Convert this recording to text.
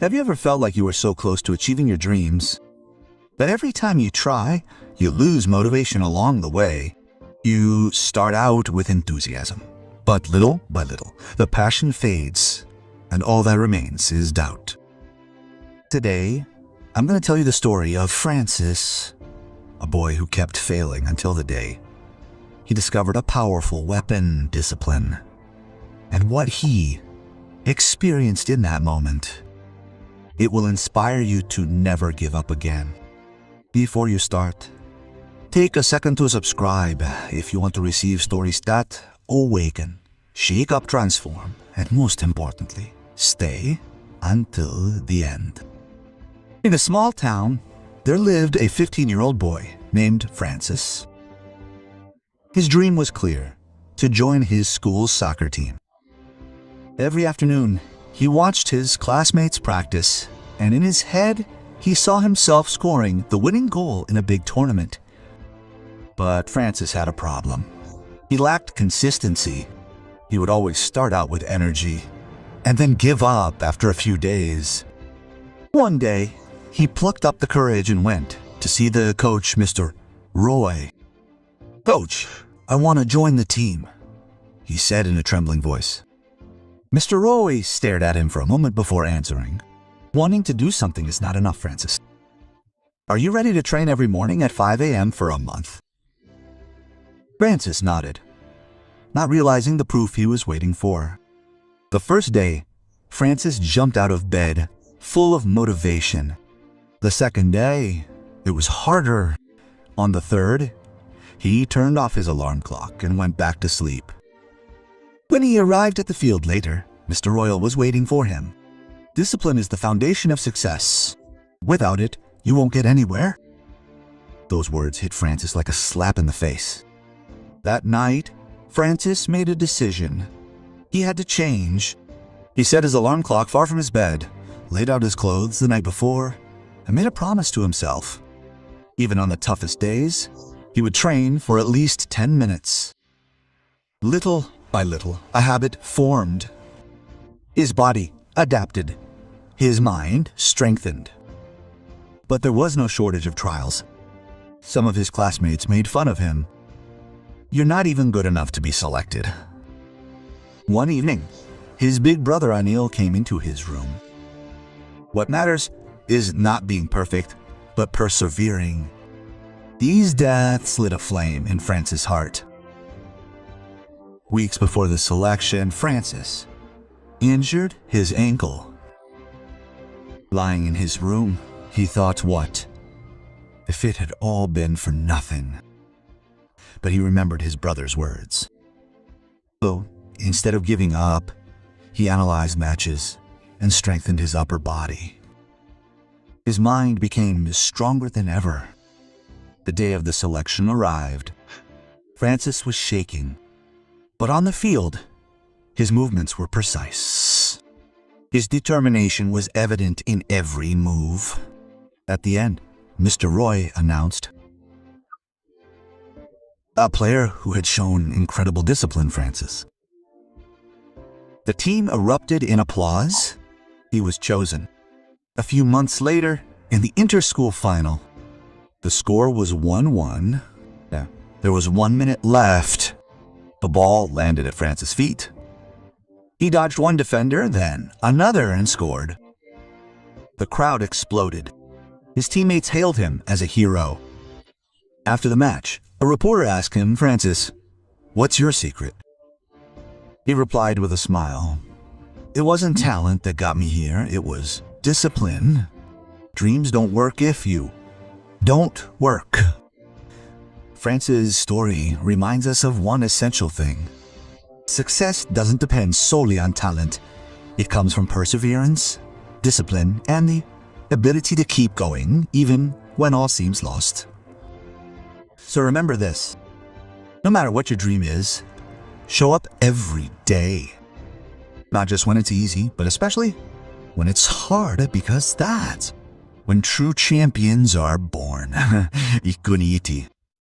Have you ever felt like you were so close to achieving your dreams that every time you try, you lose motivation along the way? You start out with enthusiasm, but little by little, the passion fades, and all that remains is doubt. Today, I'm going to tell you the story of Francis, a boy who kept failing until the day he discovered a powerful weapon, discipline, and what he experienced in that moment. It will inspire you to never give up again. Before you start, take a second to subscribe if you want to receive stories that awaken, shake up, transform, and most importantly, stay until the end. In a small town, there lived a 15-year-old boy named Francis. His dream was clear: to join his school's soccer team. Every afternoon, he watched his classmates practice, and in his head, he saw himself scoring the winning goal in a big tournament. But Francis had a problem. He lacked consistency. He would always start out with energy and then give up after a few days. One day, he plucked up the courage and went to see the coach, Mr. Roy. "Coach, I want to join the team," he said in a trembling voice. Mr. Roy stared at him for a moment before answering. "Wanting to do something is not enough, Francis. Are you ready to train every morning at 5 a.m. for a month?" Francis nodded, not realizing the proof he was waiting for. The first day, Francis jumped out of bed, full of motivation. The second day, it was harder. On the third, he turned off his alarm clock and went back to sleep. When he arrived at the field later, Mr. Royal was waiting for him. "Discipline is the foundation of success. Without it, you won't get anywhere." Those words hit Francis like a slap in the face. That night, Francis made a decision. He had to change. He set his alarm clock far from his bed, laid out his clothes the night before, and made a promise to himself. Even on the toughest days, he would train for at least 10 minutes. Little by little, a habit formed. His body adapted. His mind strengthened. But there was no shortage of trials. Some of his classmates made fun of him. "You're not even good enough to be selected." One evening, his big brother Anil came into his room. "What matters is not being perfect, but persevering." These deaths lit a flame in Francis' heart. Weeks before the selection, Francis injured his ankle. Lying in his room, he thought, what if it had all been for nothing? But he remembered his brother's words. So, instead of giving up, he analyzed matches and strengthened his upper body. His mind became stronger than ever. The day of the selection arrived. Francis was shaking. But on the field, his movements were precise. His determination was evident in every move. At the end, Mr. Roy announced, "A player who had shown incredible discipline, Francis." The team erupted in applause. He was chosen. A few months later, in the inter-school final, the score was 1-1. There was 1 minute left. The ball landed at Francis' feet. He dodged one defender, then another, and scored. The crowd exploded. His teammates hailed him as a hero. After the match, a reporter asked him, "Francis, what's your secret?" He replied with a smile, "It wasn't talent that got me here, it was discipline. Dreams don't work if you don't work." Francis' story reminds us of one essential thing. Success doesn't depend solely on talent. It comes from perseverance, discipline, and the ability to keep going even when all seems lost. So remember this: no matter what your dream is, show up every day. Not just when it's easy, but especially when it's hard, because that's when true champions are born. Ikuniti.